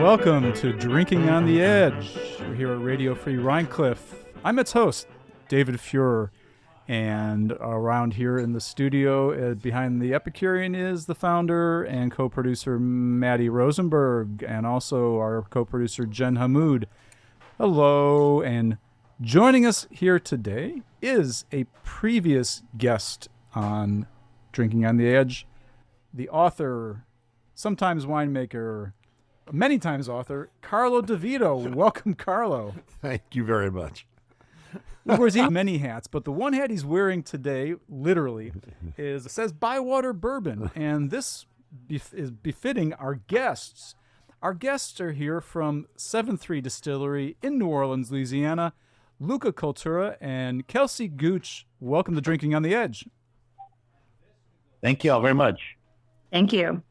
Welcome to Drinking on the Edge. We're here at Radio Free Rhinecliff. I'm its host, David Fuhrer, and around here in the studio behind the Epicurean is the founder and co-producer Matty Rosenberg, and also our co-producer Jen Hammoud. Hello, and joining us here today is a previous guest on Drinking on the Edge, the author, sometimes winemaker, many times author, Carlo DeVito. Welcome, Carlo. Thank you very much. He wears many hats, but the one hat he's wearing today, literally, says Bywater Bourbon, and this is befitting our guests. Our guests are here from 7-3 Distillery in New Orleans, Louisiana, Luka Cutura and Kelsey Gooch. Welcome to Drinking on the Edge. Thank you all very much. Thank you.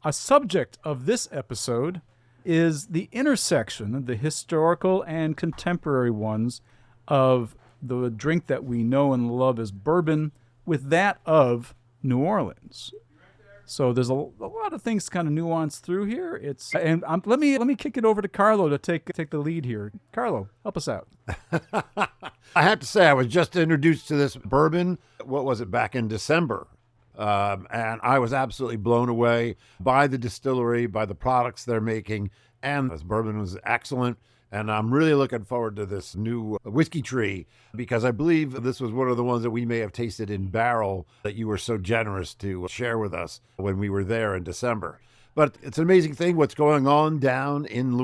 A subject of this episode is the intersection, the historical and contemporary ones, of the drink that we know and love as bourbon with that of New Orleans. So there's a lot of things kind of nuanced through here. Let me kick it over to Carlo to take the lead here. Carlo, help us out. I have to say, I was just introduced to this bourbon. What was it, back in December? And I was absolutely blown away by the distillery, by the products they're making, and this bourbon was excellent. And I'm really looking forward to this new whiskey tree, because I believe this was one of the ones that we may have tasted in barrel that you were so generous to share with us when we were there in December. But it's an amazing thing what's going on down in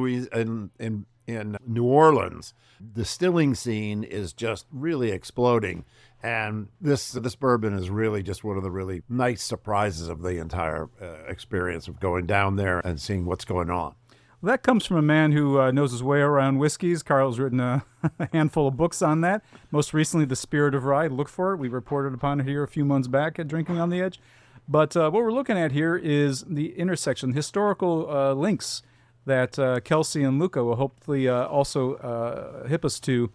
in New Orleans. The distilling scene is just really exploding. And this bourbon is really just one of the really nice surprises of the entire experience of going down there and seeing what's going on. Well, that comes from a man who knows his way around whiskeys. Carl's written a handful of books on that. Most recently, The Spirit of Rye. Look for it. We reported upon it here a few months back at Drinking on the Edge. But what we're looking at here is the intersection, historical links that Kelsey and Luka will hopefully also hip us to.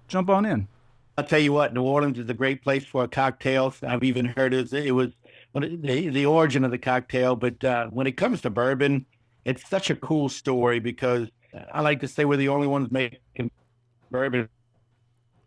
Jump on in. I'll tell you what, New Orleans is a great place for cocktails. I've even heard it was the origin of the cocktail. But when it comes to bourbon, it's such a cool story, because I like to say we're the only ones making bourbon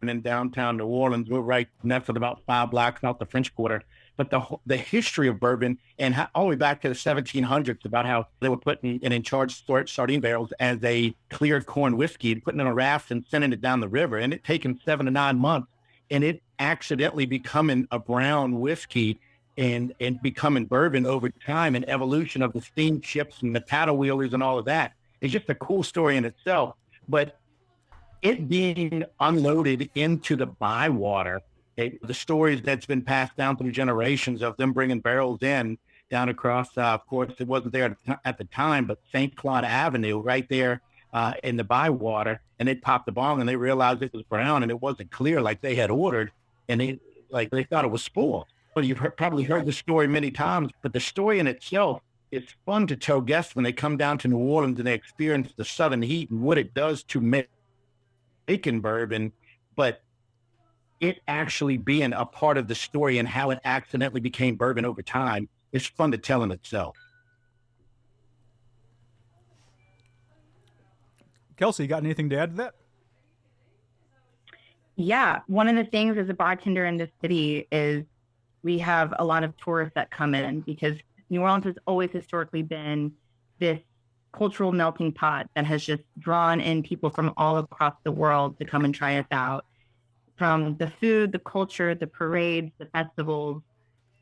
in downtown New Orleans. We're right nestled about 5 blocks out the French Quarter. But the history of bourbon, and all the way back to the 1700s, about how they were putting it in charged sardine barrels as a cleared corn whiskey, putting it on a raft and sending it down the river. And it taken 7 to 9 months, and it accidentally becoming a brown whiskey and becoming bourbon over time, and evolution of the steamships and the paddle wheelers and all of that. It's just a cool story in itself. But it being unloaded into the Bywater, the stories that's been passed down through generations of them bringing barrels in down across, of course, it wasn't there at the time, but St. Claude Avenue right there in the Bywater, and they popped the bong and they realized it was brown and it wasn't clear like they had ordered, and they thought it was spoiled. Well, you've probably heard the story many times, but the story in itself is fun to tell guests when they come down to New Orleans and they experience the southern heat and what it does to making bourbon, but it actually being a part of the story and how it accidentally became bourbon over time is fun to tell in itself. Kelsey, you got anything to add to that? Yeah. One of the things as a bartender in this city is we have a lot of tourists that come in, because New Orleans has always historically been this cultural melting pot that has just drawn in people from all across the world to come and try us out. From the food, the culture, the parades, the festivals,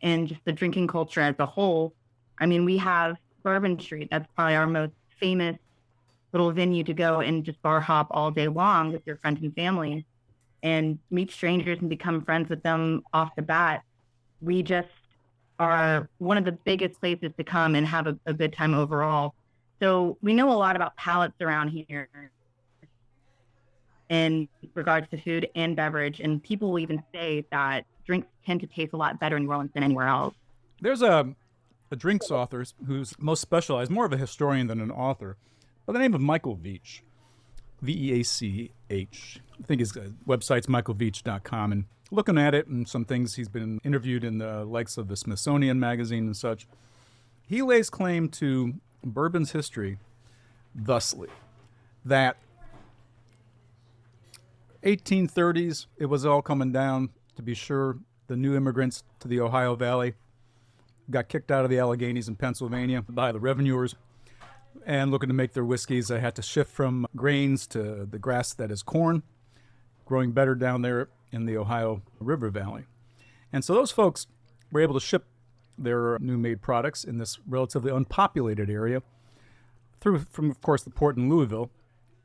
and just the drinking culture as a whole. I mean, we have Bourbon Street. That's probably our most famous little venue to go and just bar hop all day long with your friends and family and meet strangers and become friends with them off the bat. We just are one of the biggest places to come and have a good time overall. So we know a lot about palates around here in regards to food and beverage, and people will even say that drinks tend to taste a lot better in New Orleans than anywhere else. There's a drinks author who's most specialized, more of a historian than an author, by the name of Michael Veach, Veach. I think his website's michaelveach.com, and looking at it and some things, he's been interviewed in the likes of the Smithsonian magazine and such. He lays claim to bourbon's history thusly, that 1830s, it was all coming down, to be sure. The new immigrants to the Ohio Valley got kicked out of the Alleghenies in Pennsylvania by the revenuers, and looking to make their whiskeys, they had to shift from grains to the grass that is corn, growing better down there in the Ohio River Valley. And so those folks were able to ship their new-made products in this relatively unpopulated area through from, of course, the port in Louisville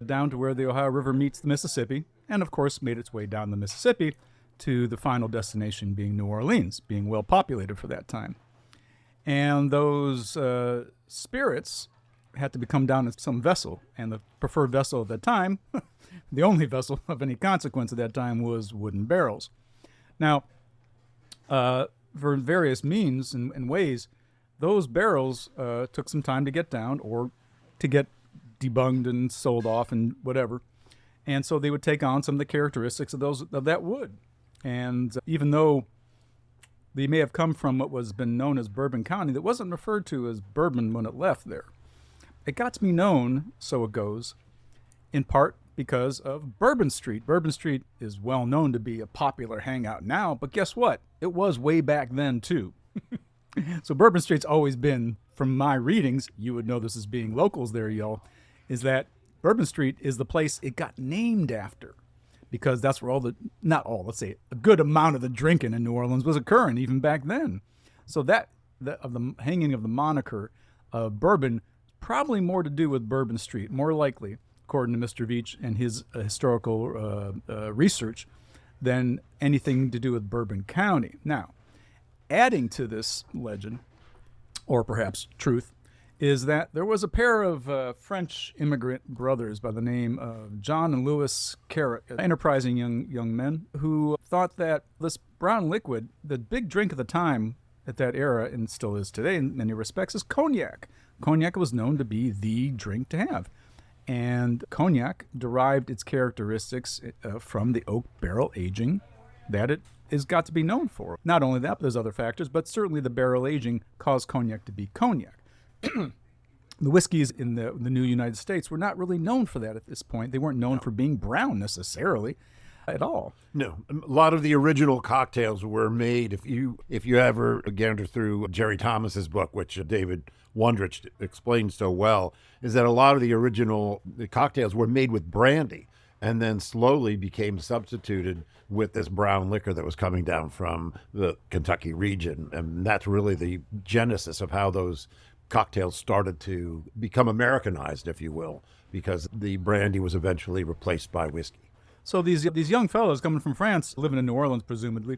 down to where the Ohio River meets the Mississippi, and, of course, made its way down the Mississippi to the final destination being New Orleans, being well-populated for that time. And those spirits had to come down in some vessel, and the preferred vessel at that time, the only vessel of any consequence at that time, was wooden barrels. Now, for various means and ways, those barrels took some time to get down or to get debunged and sold off and whatever. And so they would take on some of the characteristics of that wood. And even though they may have come from what was been known as Bourbon County, that wasn't referred to as Bourbon when it left there. It got to be known, so it goes, in part because of Bourbon Street. Bourbon Street is well known to be a popular hangout now, but guess what? It was way back then, too. So Bourbon Street's always been, from my readings, you would know this as being locals there, y'all, is that Bourbon Street is the place it got named after, because that's where let's say a good amount of the drinking in New Orleans was occurring even back then. So the hanging of the moniker of Bourbon, probably more to do with Bourbon Street, more likely, according to Mr. Veach and his historical research, than anything to do with Bourbon County. Now, adding to this legend, or perhaps truth, is that there was a pair of French immigrant brothers by the name of John and Louis Carrot, enterprising young men, who thought that this brown liquid, the big drink of the time at that era, and still is today in many respects, is cognac. Cognac was known to be the drink to have. And cognac derived its characteristics from the oak barrel aging that it has got to be known for. Not only that, but there's other factors, but certainly the barrel aging caused cognac to be cognac. The whiskeys in the new United States were not really known for that at this point. They weren't known for being brown necessarily at all. No, a lot of the original cocktails were made. If you ever gander through Jerry Thomas's book, which David Wondrich explained so well, is that a lot of the original cocktails were made with brandy and then slowly became substituted with this brown liquor that was coming down from the Kentucky region. And that's really the genesis of how those cocktails started to become Americanized, if you will, because the brandy was eventually replaced by whiskey. So these young fellows coming from France, living in New Orleans presumably,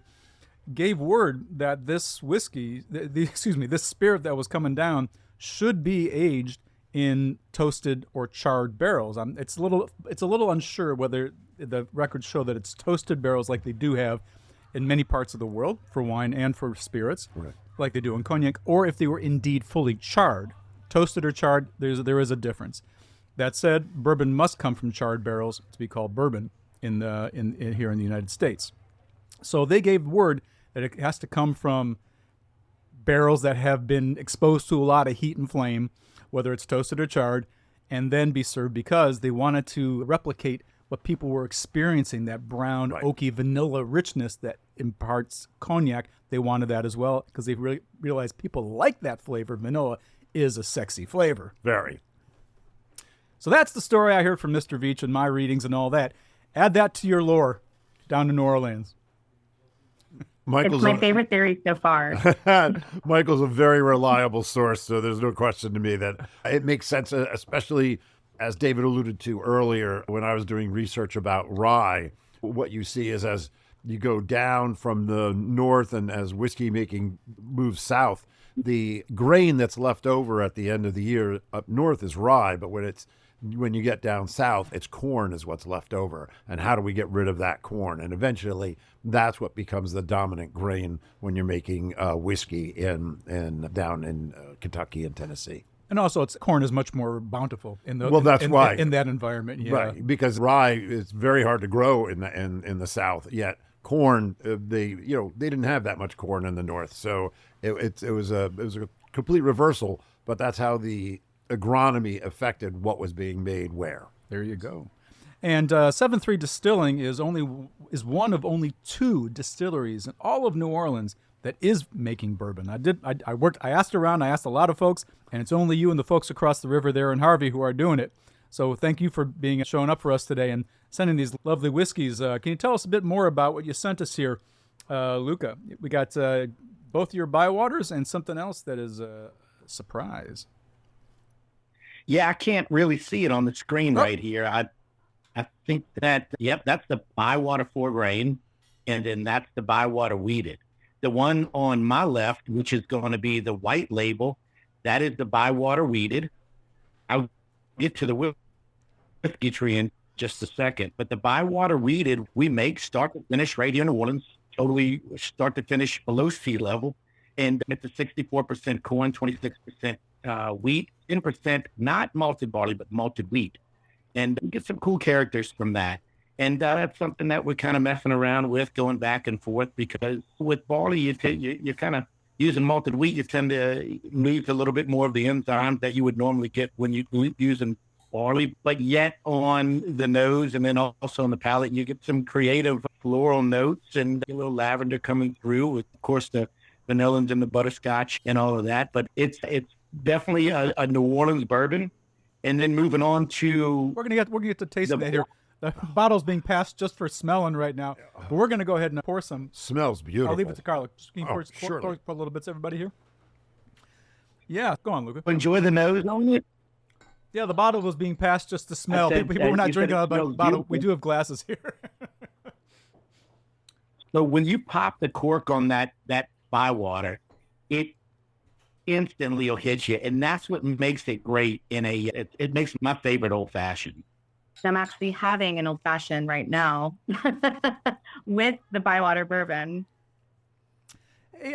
gave word that this whiskey, this spirit that was coming down, should be aged in toasted or charred barrels. It's a little unsure whether the records show that it's toasted barrels like they do have in many parts of the world for wine and for spirits, right, like they do in cognac, or if they were indeed fully charred. Toasted or charred, there is a difference. That said, bourbon must come from charred barrels to be called bourbon in here in the United States. So they gave word that it has to come from barrels that have been exposed to a lot of heat and flame, whether it's toasted or charred, and then be served, because they wanted to replicate what people were experiencing, that brown, right, oaky vanilla richness that imparts cognac. They wanted that as well, because they really realized people like that flavor. Vanilla is a sexy flavor. Very. So that's the story I heard from Mr. Veach and my readings and all that. Add that to your lore down to New Orleans. It's my favorite theory so far. Michael's a very reliable source, so there's no question to me that it makes sense, especially as David alluded to earlier, when I was doing research about rye. What you see is as you go down from the north and as whiskey making moves south, the grain that's left over at the end of the year up north is rye, but when you get down south, it's corn is what's left over. And how do we get rid of that corn? And eventually, that's what becomes the dominant grain when you're making whiskey down in Kentucky and Tennessee. And also, corn is much more bountiful in that environment. Yeah. Right, because rye is very hard to grow in the South. Yet corn, they didn't have that much corn in the North, so it was a complete reversal. But that's how the agronomy affected what was being made where. There you go. And 7-3 Distilling is one of only 2 distilleries in all of New Orleans that is making bourbon. I asked around, I asked a lot of folks, and it's only you and the folks across the river there in Harvey who are doing it. So thank you for showing up for us today and sending these lovely whiskeys. Can you tell us a bit more about what you sent us here, Luka? We got both your Bywaters and something else that is a surprise. Yeah, I can't really see it on the screen right here. I think that, that's the Bywater 4 grain, and then that's the Bywater wheated. The one on my left, which is going to be the white label, that is the Bywater wheated. I'll get to the whiskey tree in just a second. But the Bywater wheated, we make start to finish right here in New Orleans, totally start to finish below sea level. And it's a 64% corn, 26% wheat, 10% not malted barley, but malted wheat. And we get some cool characters from that. And that's something that we're kind of messing around with, going back and forth, because with barley, you're kind of using malted wheat, you tend to lose a little bit more of the enzymes that you would normally get when you're using barley. But yet on the nose and then also on the palate, you get some creative floral notes and a little lavender coming through, with, of course, the vanillins and the butterscotch and all of that. But it's definitely a New Orleans bourbon. And then moving on to... We're gonna get to tasting that here. The bottle's being passed just for smelling right now. But we're going to go ahead and pour some. Smells beautiful. I'll leave it to Carlo. Just can you pour surely. a little bit to everybody here? Yeah, go on, Luka. Enjoy the nose on it. Yeah, the bottle was being passed just to smell. People were not drinking out of the bottle. Beautiful. We do have glasses here. So when you pop the cork on that Bywater, it instantly will hit you. And that's what makes it great it makes my favorite old fashioned. I'm actually having an old fashioned right now with the Bywater bourbon. Hey,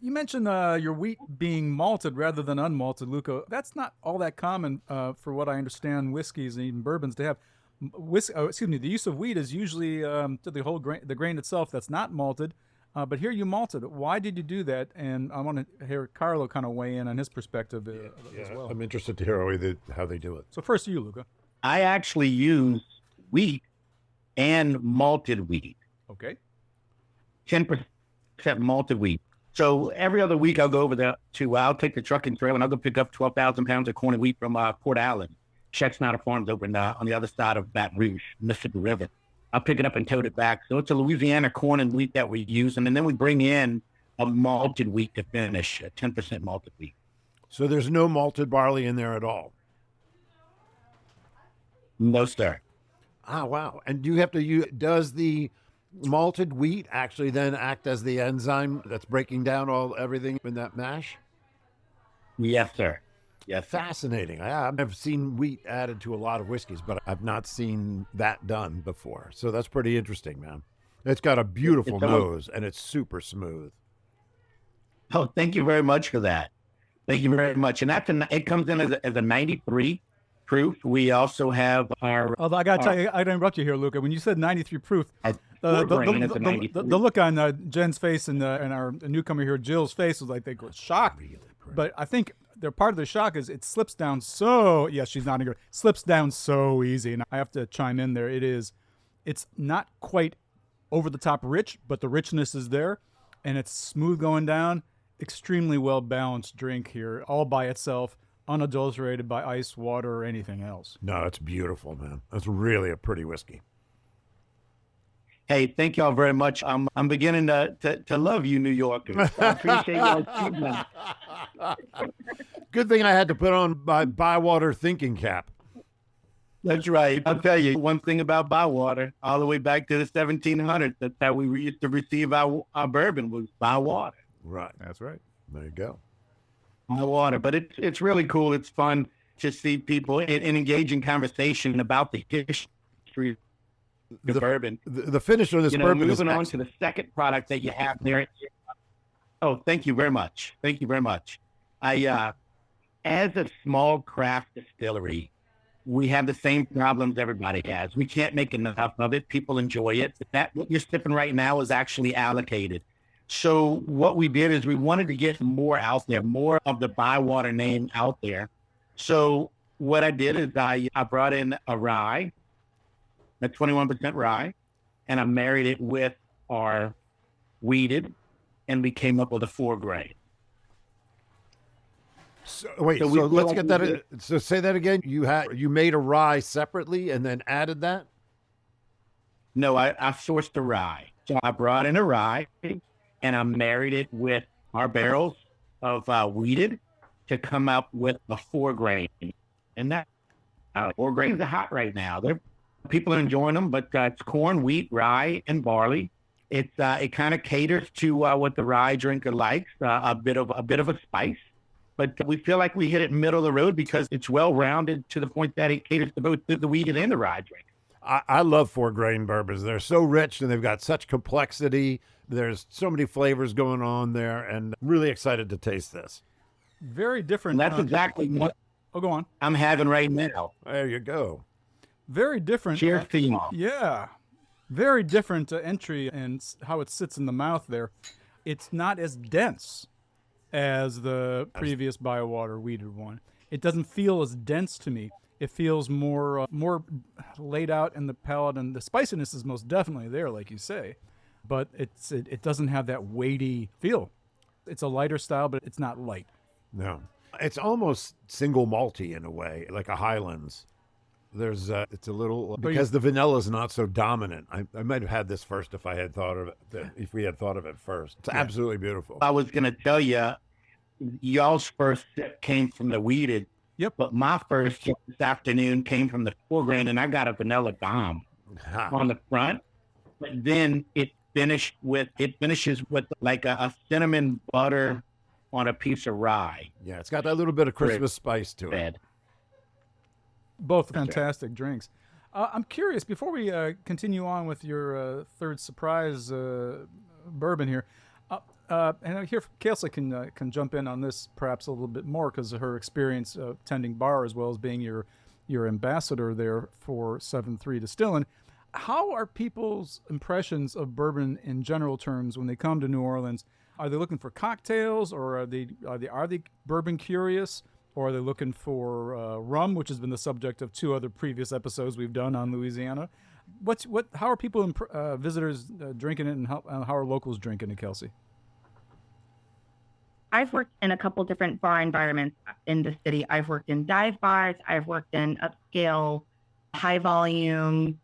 you mentioned your wheat being malted rather than unmalted, Luka. That's not all that common for what I understand whiskeys and even bourbons to have. The use of wheat is usually to the grain itself that's not malted. But here you malted it. Why did you do that? And I want to hear Carlo kind of weigh in on his perspective as well. I'm interested to hear how they do it. So first you, Luka. I actually use wheat and malted wheat. Okay. 10% malted wheat. So every other week I'll go over there I'll take the truck and trailer and I'll go pick up 12,000 pounds of corn and wheat from Port Allen. Snotter Farms over on the other side of Baton Rouge, Mississippi River. I'll pick it up and tote it back. So it's a Louisiana corn and wheat that we're using. And then we bring in a malted wheat to finish, a 10% malted wheat. So there's no malted barley in there at all? No, sir. Ah, wow. And do you have to does the malted wheat actually then act as the enzyme that's breaking down everything in that mash? Yes, sir. Yes. Fascinating. I've seen wheat added to a lot of whiskeys, but I've not seen that done before. So that's pretty interesting, man. It's got a beautiful nose, and it's super smooth. Oh, thank you very much for that. Thank you very much. And it comes in as a 93 proof. We also have our... Although I got to tell you, I didn't interrupt you here, Luka. When you said 93 proof, the look on Jen's face and our newcomer here, Jill's face, was like they were shocked. But I think part of the shock is it slips down so... Yes, she's nodding her. Slips down so easy. And I have to chime in there. It's not quite over-the-top rich, but the richness is there. And it's smooth going down. Extremely well-balanced drink here, all by itself, unadulterated by ice, water, or anything else. No, it's beautiful, man. That's really a pretty whiskey. Hey, thank y'all very much. I'm beginning to love you, New Yorkers. I appreciate y'all. Good thing I had to put on my Bywater thinking cap. That's right. I'll tell you one thing about Bywater, all the way back to the 1700s. That's how we used to receive our bourbon, was Bywater. Right. That's right. There you go. Bywater. But it's really cool. It's fun to see people and engage in conversation about the history of bourbon. The finish of this bourbon moving on to the second product that you have there. Oh, thank you very much. Thank you very much. As a small craft distillery, we have the same problems everybody has. We can't make enough of it. People enjoy it. What you're sipping right now is actually allocated. So what we did is we wanted to get more out there, more of the Bywater name out there. So what I did is I brought in a rye, a 21% rye, and I married it with our weeded, and we came up with a 4-grain. So, wait, So so, we let's feel get like that. So say that again. You made a rye separately and then added that? No, I sourced the rye. So I brought in a rye, and I married it with our barrels of weeded to come up with a 4-grain. And that 4 grains are hot right now. People are enjoying them, but it's corn, wheat, rye, and barley. It kind of caters to what the rye drinker likes, a bit of a spice. But we feel like we hit it middle of the road because it's well-rounded to the point that it caters to both the weeded and the rye drink. I love 4-grain bourbons. They're so rich and they've got such complexity. There's so many flavors going on there, and really excited to taste this. Very different. And that's exactly what go on. I'm having right now. There you go. Very different. Cheers to you all. Yeah. Very different entry and how it sits in the mouth there. It's not as dense as the previous Biowater weeded one. It doesn't feel as dense to me. It feels more laid out in the palate, and the spiciness is most definitely there, like you say. But it doesn't have that weighty feel. It's a lighter style, but it's not light. No. It's almost single malty in a way, like a Highlands. There's it's a little because the vanilla is not so dominant. I might have had this first if I had thought of it. If we had thought of it first, it's absolutely beautiful. I was gonna tell you, y'all's first sip came from the weeded. Yep. But my first sip this afternoon came from the 4-grain, and I got a vanilla bomb on the front. But then it finishes with like a cinnamon butter on a piece of rye. Yeah, it's got that little bit of Christmas spice to it. Bed. Both fantastic drinks. I'm curious, before we continue on with your third surprise bourbon here, and I hear Kelsey can jump in on this perhaps a little bit more because of her experience tending bar as well as being your ambassador there for 7-3 Distilling. How are people's impressions of bourbon in general terms when they come to New Orleans? Are they looking for cocktails, or are they bourbon curious? Or are they looking for rum, which has been the subject of 2 other previous episodes we've done on Louisiana? How are people, visitors, drinking it, and how are locals drinking it, Kelsey? I've worked in a couple different bar environments in the city. I've worked in dive bars. I've worked in upscale, high volume,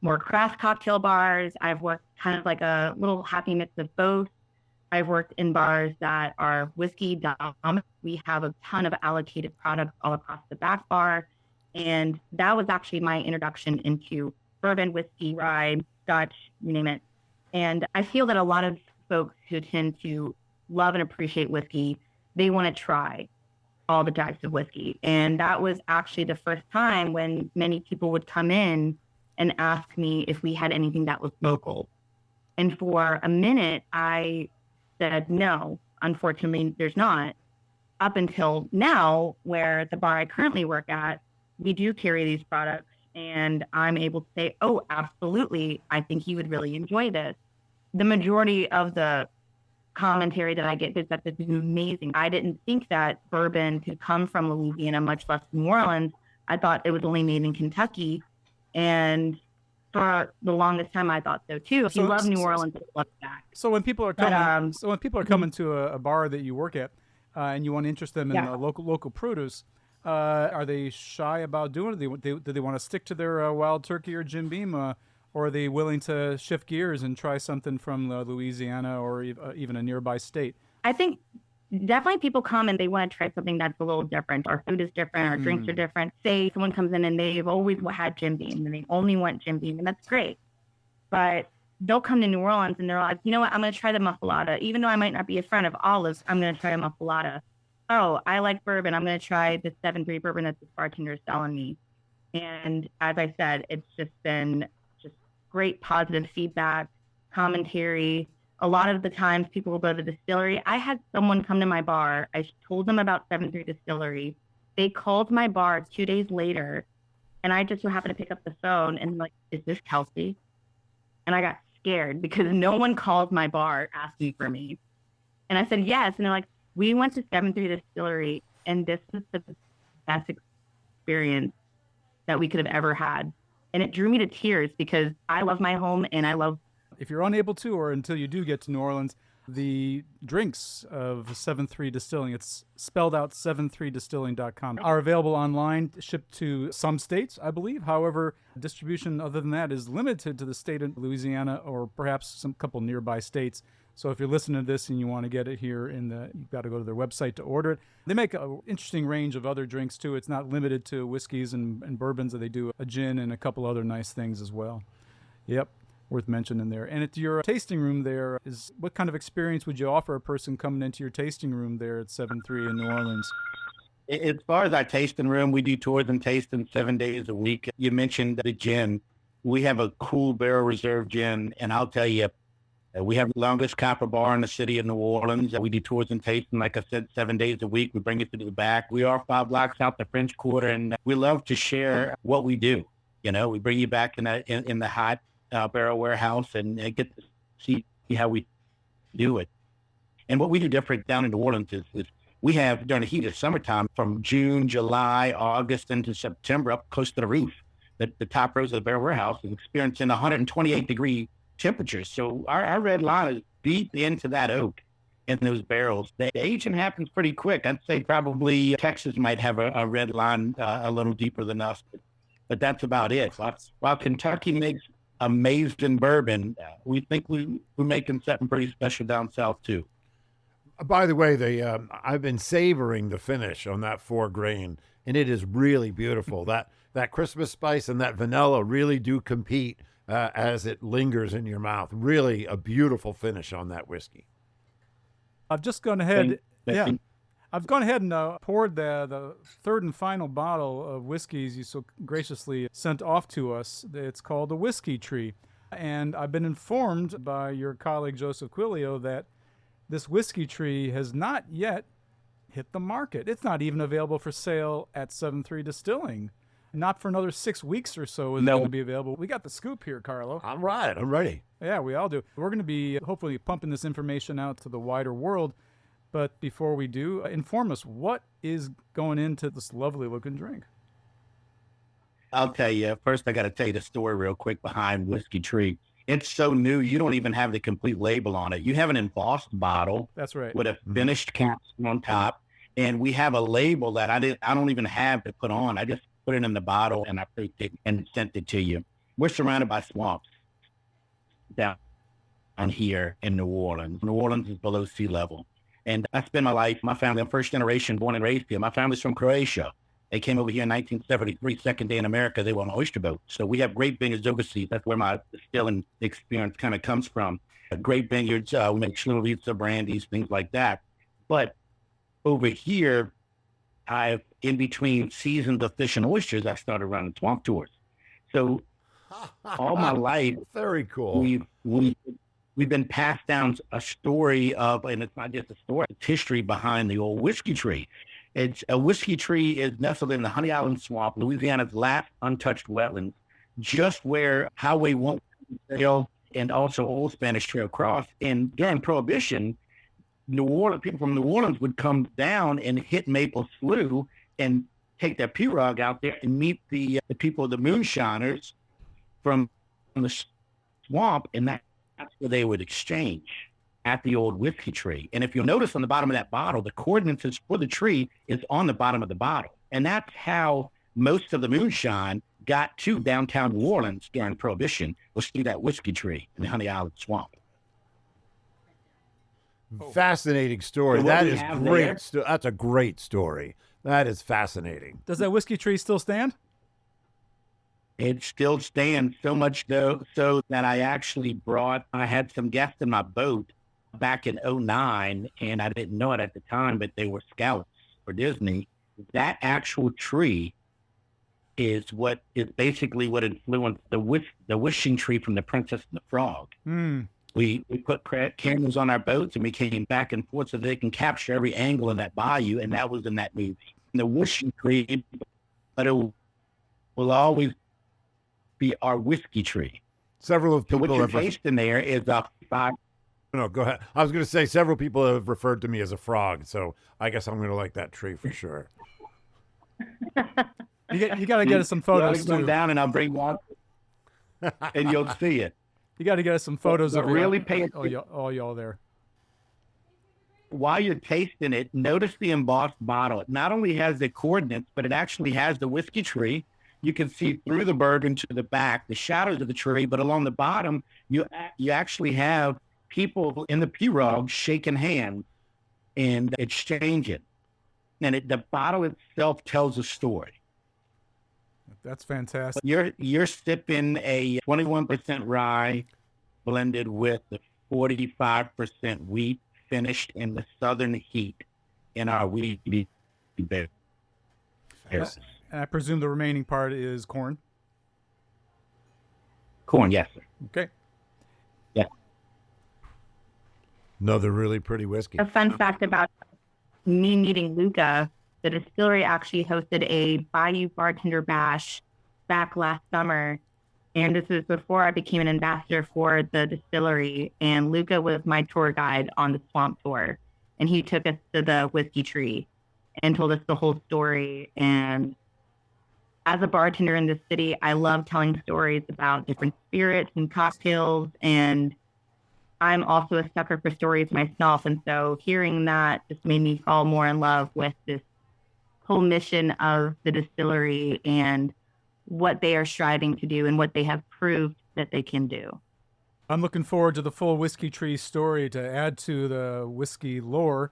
more craft cocktail bars. I've worked kind of like a little happy mix of both. I've worked in bars that are whiskey dominant. We have a ton of allocated products all across the back bar. And that was actually my introduction into bourbon, whiskey, rye, Dutch, you name it. And I feel that a lot of folks who tend to love and appreciate whiskey, they want to try all the types of whiskey. And that was actually the first time when many people would come in and ask me if we had anything that was local. And for a minute, I said, no, unfortunately, there's not. Up until now, where the bar I currently work at, we do carry these products, and I'm able to say, oh, absolutely, I think you would really enjoy this. The majority of the commentary that I get is that this is amazing. I didn't think that bourbon could come from Louisiana, much less New Orleans. I thought it was only made in Kentucky. And for the longest time, I thought so too. If you love New Orleans, love that. So when people are coming, to a bar that you work at, and you want to interest them in local produce, are they shy about doing it? Do they want to stick to their Wild Turkey or Jim Beam, or are they willing to shift gears and try something from Louisiana or even a nearby state? I think definitely people come and they want to try something that's a little different. Our food is different. Our drinks are different. Say someone comes in and they've always had Jim Beam and they only want Jim Beam, and that's great. But they'll come to New Orleans and they're like, you know what? I'm going to try the muffalata. Even though I might not be a friend of olives, I'm going to try a muffalata. Oh, I like bourbon. I'm going to try the 7-3 bourbon that this bartender is selling me. And as I said, it's just been just great positive feedback, commentary. A lot of the times people will go to the distillery. I had someone come to my bar. I told them about 7-3 Distillery. They called my bar 2 days later, and I just so happened to pick up the phone and like, is this Kelsey? And I got scared because no one called my bar asking for me. And I said, yes. And they're like, we went to 7-3 Distillery, and this is the best experience that we could have ever had. And it drew me to tears because I love my home and I love. If you're unable to, or until you do get to New Orleans, the drinks of 7-3 Distilling, it's spelled out 73distilling.com, are available online, shipped to some states, I believe. However, distribution other than that is limited to the state of Louisiana or perhaps some couple nearby states. So if you're listening to this and you want to get it here, you've got to go to their website to order it. They make an interesting range of other drinks too. It's not limited to whiskeys and bourbons. They do a gin and a couple other nice things as well. Yep. Worth mentioning there. And at your tasting room there, what kind of experience would you offer a person coming into your tasting room there at 7-3 in New Orleans? As far as our tasting room, we do tours and tasting 7 days a week. You mentioned the gin. We have a cool barrel reserve gin, and I'll tell you, we have the longest copper bar in the city of New Orleans. We do tours and tasting, like I said, 7 days a week. We bring it to the back. We are 5 blocks out the French Quarter, and we love to share what we do. You know, we bring you back in the hot barrel warehouse and get to see how we do it. And what we do different down in New Orleans is we have, during the heat of summertime, from June, July, August into September, up close to the roof, the top rows of the barrel warehouse is experiencing 128-degree temperatures. So our red line is deep into that oak in those barrels. The aging happens pretty quick. I'd say probably Texas might have a red line a little deeper than us, but that's about it. While Kentucky makes amazing bourbon, we think we're making something pretty special down south too. By the way, I've been savoring the finish on that 4-grain, and it is really beautiful. That Christmas spice and that vanilla really do compete as it lingers in your mouth. Really a beautiful finish on that whiskey. I've just gone ahead. I've gone ahead and poured the third and final bottle of whiskeys you so graciously sent off to us. It's called the Whiskey Tree. And I've been informed by your colleague Joseph Quilio that this Whiskey Tree has not yet hit the market. It's not even available for sale at 7-3 Distilling. Not for another 6 weeks or so is it going to be available. We got the scoop here, Carlo. I'm right. I'm ready. Yeah, we all do. We're going to be hopefully pumping this information out to the wider world. But before we do, inform us, what is going into this lovely looking drink? I'll tell you. First, I got to tell you the story real quick behind Whiskey Tree. It's so new, you don't even have the complete label on it. You have an embossed bottle. That's right. With a finished capsule on top. And we have a label that I don't even have to put on. I just put it in the bottle and I put it and sent it to you. We're surrounded by swamps down here in New Orleans. New Orleans is below sea level. And I spent my life, my family, I'm first generation born and raised here. My family's from Croatia. They came over here in 1973, second day in America. They were on an oyster boat. So we have great vineyards overseas. That's where my distilling experience kind of comes from. Great vineyards, we make Schlimmwitzer, brandies, things like that. But over here, in between seasons of fish and oysters, I started running swamp tours. So all my life, very cool. We've been passed down a story of, and it's not just a story, it's history behind the old Whiskey Tree. It's a Whiskey Tree is nestled in the Honey Island Swamp, Louisiana's last untouched wetlands, just where Highway 1 and also Old Spanish Trail cross. And during Prohibition, people from New Orleans would come down and hit Maple Slough and take their pirogue out there and meet the people, the moonshiners from the swamp, and that's where they would exchange at the old Whiskey Tree. And if you'll notice on the bottom of that bottle, the coordinates for the tree is on the bottom of the bottle. And that's how most of the moonshine got to downtown New Orleans during Prohibition, was through that Whiskey Tree in the Honey Island Swamp. Fascinating story. That is great. That's a great story. That is fascinating. Does that Whiskey Tree still stand? It still stands, so much so that I had some guests in my boat back in 2009, and I didn't know it at the time, but they were scouts for Disney. That actual tree is basically what influenced the wishing tree from the Princess and the Frog. Mm. We put cameras on our boats, and we came back and forth so they can capture every angle in that bayou, and that was in that movie. The wishing tree, but it will always be our Whiskey Tree. Several of people what you're tasting there is five. No, go ahead. I was going to say several people have referred to me as a frog, so I guess I'm going to like that tree for sure. You got to get us some You photos ought to come too. down and I'll bring one, and you'll see it. You got to get us some photos But of really pay attention. all y'all there. While you're tasting it, notice the embossed bottle. It not only has the coordinates, but it actually has the whiskey tree. You can see through the bourbon to the back, the shadows of the tree, but along the bottom, you actually have people in the pirogue shaking hands and exchanging. And the bottle itself tells a story. That's fantastic. You're sipping a 21% rye blended with the 45% wheat, finished in the southern heat in our wheat beer. And I presume the remaining part is corn. Corn, yes, sir. Okay. Yeah. Another really pretty whiskey. A fun fact about me meeting Luka, the distillery actually hosted a Bayou Bartender Bash back last summer. And this was before I became an ambassador for the distillery. And Luka was my tour guide on the swamp tour. And he took us to the whiskey tree and told us the whole story. And as a bartender in this city, I love telling stories about different spirits and cocktails. And I'm also a sucker for stories myself. And so hearing that just made me fall more in love with this whole mission of the distillery and what they are striving to do and what they have proved that they can do. I'm looking forward to the full whiskey tree story to add to the whiskey lore,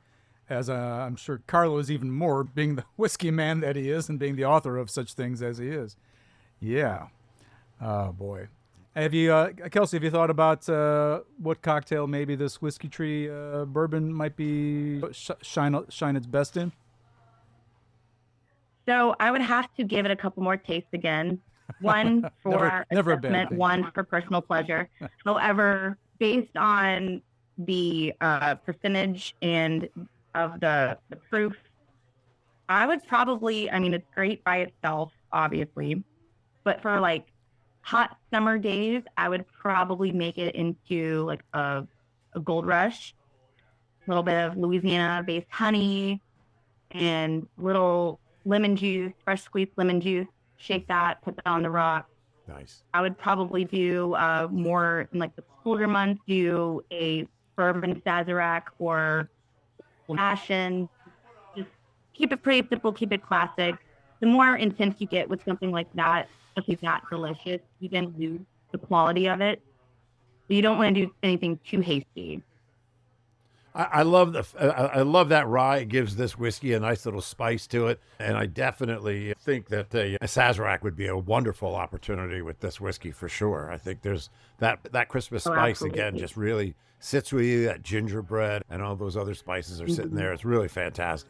as I'm sure Carlo is even more, being the whiskey man that he is and being the author of such things as he is. Yeah. Oh, boy. Have you, Kelsey, have you thought about what cocktail maybe this whiskey tree bourbon might be shine its best in? So I would have to give it a couple more tastes again. One for never a bad assessment, thing. one for personal pleasure. However, based on the percentage and of the proof, I would probably, I mean, it's great by itself, obviously, but for like hot summer days, I would probably make it into like a Gold Rush, a little bit of Louisiana-based honey, and little lemon juice, fresh squeezed lemon juice. Shake that, put that on the rock. Nice. I would probably do more in like the colder months, do a bourbon Sazerac or passion. Just keep it pretty simple, keep it classic. The more intense you get with something like that, especially that delicious, you then lose the quality of it. You don't want to do anything too hasty. I love I love that rye. It gives this whiskey a nice little spice to it, and I definitely think that a Sazerac would be a wonderful opportunity with this whiskey for sure. I think there's that Christmas spice again just really sits with you. That gingerbread and all those other spices are sitting there. It's really fantastic.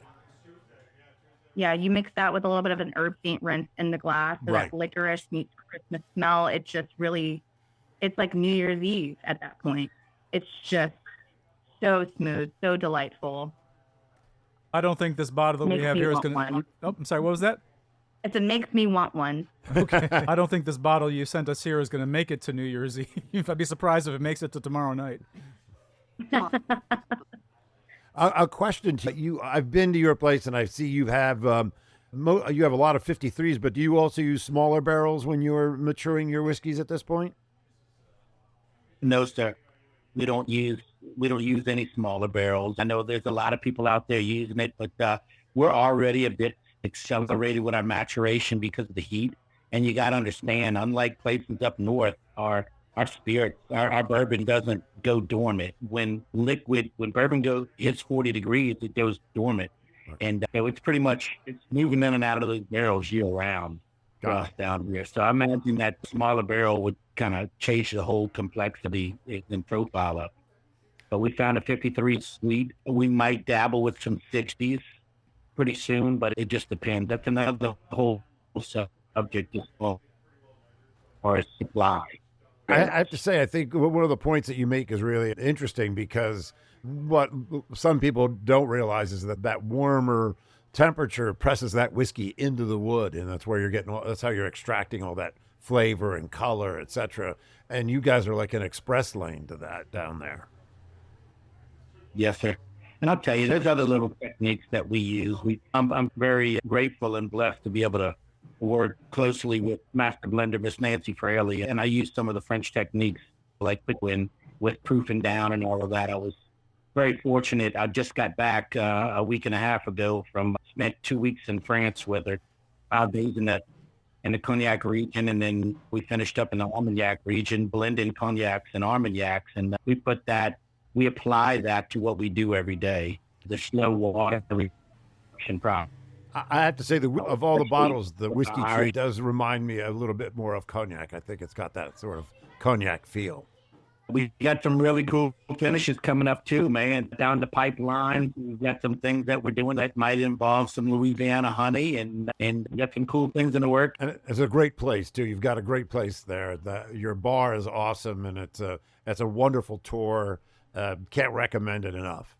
Yeah, you mix that with a little bit of an herb paint rinse in the glass, so Right. that licorice meets Christmas smell. It just really, it's like New Year's Eve at that point. It's just so smooth, so delightful. I don't think this bottle that we Makes have me here is want going to... one. Oh, I'm sorry, what was that? It makes me want one. Okay. I don't think this bottle you sent us here is going to make it to New Year's Eve. I'd be surprised if it makes it to tomorrow night. A question to you. I've been to your place and I see you have you have a lot of 53s, but do you also use smaller barrels when you're maturing your whiskeys at this point? No, sir. We don't use any smaller barrels. I know there's a lot of people out there using it, but we're already a bit accelerated with our maturation because of the heat. And you got to understand, unlike places up north, our spirits, our bourbon doesn't go dormant. When bourbon hits 40 degrees, it goes dormant. And so it's moving in and out of those barrels year round for us down here. So I imagine that smaller barrel would kind of change the whole complexity and profile up. But we found a 53 sweet. We might dabble with some 60s pretty soon, but it just depends. That's another whole subject as well, or supply. I have to say, I think one of the points that you make is really interesting because what some people don't realize is that warmer temperature presses that whiskey into the wood, and that's where that's how you're extracting all that flavor and color, etc. And you guys are like an express lane to that down there. Yes, sir. And I'll tell you, there's other little techniques that we use. I'm very grateful and blessed to be able to work closely with master blender Miss Nancy Fraley, and I use some of the French techniques like with proofing down and all of that. I was very fortunate. I just got back a week and a half ago from spent 2 weeks in France with her, 5 days in the cognac region, and then we finished up in the Armagnac region, blending cognacs and Armagnacs, and we apply that to what we do every day. The slow water reduction process. I have to say that of all the bottles, the whiskey tree does remind me a little bit more of cognac. I think it's got that sort of cognac feel. We got some really cool finishes coming up too, man. Down the pipeline, we've got some things that we're doing that might involve some Louisiana honey, and got some cool things in the works. And it's a great place too. You've got a great place there. Your bar is awesome, and it's a wonderful tour. Can't recommend it enough.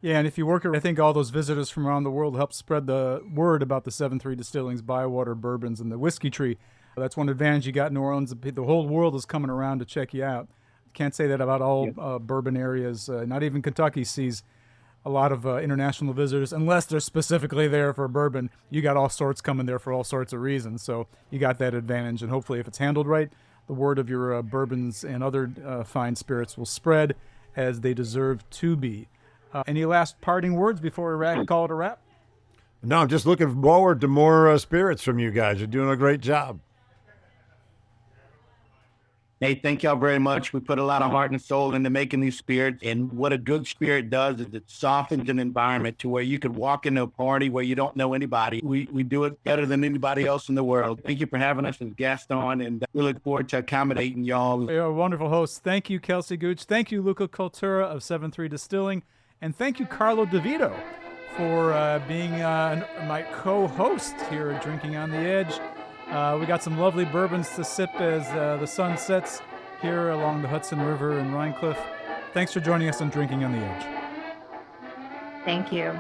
Yeah, and if you work it, I think all those visitors from around the world help spread the word about the 7-3 Distilling's Bywater bourbons and the whiskey tree. That's one advantage you got in New Orleans. The whole world is coming around to check you out. Can't say that about all bourbon areas. Not even Kentucky sees a lot of international visitors, unless they're specifically there for bourbon. You got all sorts coming there for all sorts of reasons, so you got that advantage. And hopefully, if it's handled right, the word of your bourbons and other fine spirits will spread as they deserve to be. Any last parting words before we call it a wrap? No, I'm just looking forward to more spirits from you guys. You're doing a great job. Hey, thank y'all very much. We put a lot of heart and soul into making these spirits. And what a good spirit does is it softens an environment to where you could walk into a party where you don't know anybody. We do it better than anybody else in the world. Thank you for having us as guests on, and we look forward to accommodating y'all. You're a wonderful host. Thank you, Kelsey Gooch. Thank you, Luka Cutura of 7-3 Distilling. And thank you, Carlo DeVito, for being my co-host here at Drinking on the Edge. We got some lovely bourbons to sip as the sun sets here along the Hudson River in Rhinecliff. Thanks for joining us on Drinking on the Edge. Thank you.